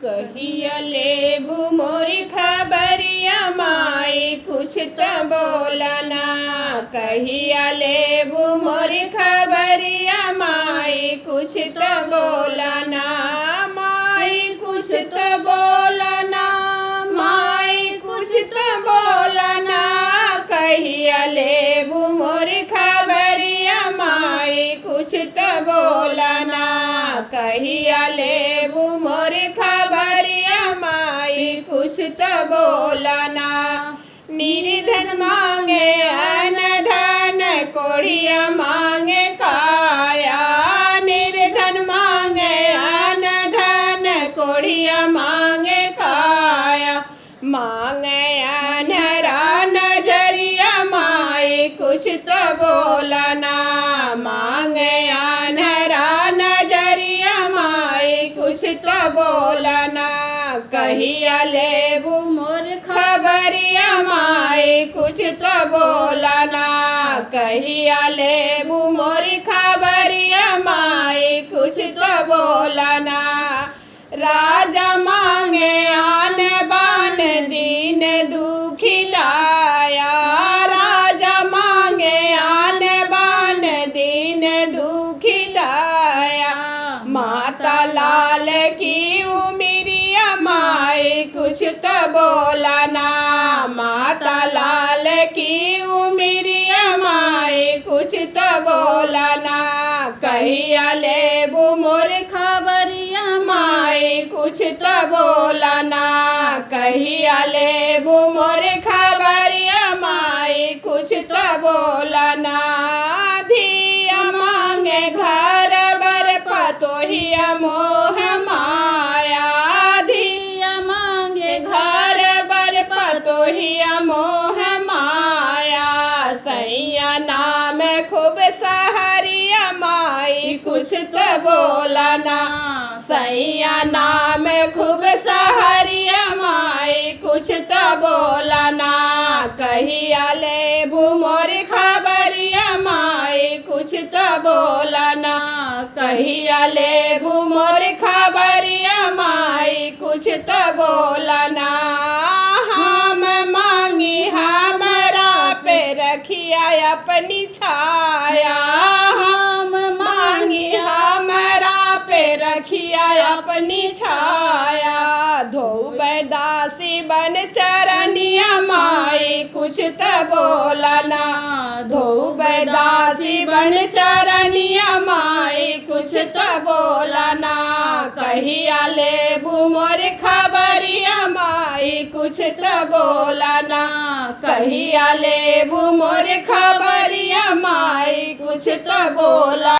कहिया लेबू मोरी खबरिया माई कुछ तो बोलना। कहिया लेबू मोरी खबरिया माई कुछ तो बोलना। माई कुछ तो बोलना, माई कुछ तो बोलना। कहिया लेबू मोरी खबरिया माई कुछ तो बोलना। कहिया लेबू मोरी खबरिया माई कुछ तो बोलना। निर्धन मांगे अन धन कोढ़िया मांगे काया। निर्धन मांगे अन धन कोढ़िया मांगे काया। मांगे अनहरा नजरिया माई कुछ तो बोलना। मांगे अनहरा नजरिया माई कुछ तो बोलना। कहिया लेबू मोर खबरिया माई कुछ तो बोलना। कहिया लेबू मोर खबरिया माई कुछ तो बोलना। राजा मांगे आन बान दीन दुखी लाया। राजा मांगे आन बान दीन दुखी लाया। माता लाल की उमिरिया माई कुछ तो बोलना। माता लाल की उमिरिया माई कुछ तो बोलना। कहिया लेबू मोर खबरिया माई कुछ तो बोलना। कहिया लेबू मोर खबरिया माई कुछ तो बोलना। धिया मांगे घर बर पतोहिया मोह माया। धिया मांगे घर बर पतोहिया मोह माया। सैया नाम खूब सहरिया माई कुछ तो बोलना। सैया नाम खूब सहरिया माई कुछ तो बोलना। कहिया लेबू मोर खबरिया माई कुछ तो बोलना। कहिया लेबू मोर खबरिया माई कुछ तो बोलना। हम मांगी हमरा पे रखिया अपनी छाया। हम मांगी हमरा पे रखिया अपनी छाया। धोबै दासी बन चरनिया माई कुछ तो बोलना। धोबै दासी बन चरनिया माई कुछ तो बोलना। कहिया लेबू मोर खबरिया माई कुछ तो बोलना। कहिया लेबू मोर खबरिया माई कुछ तो बोलना।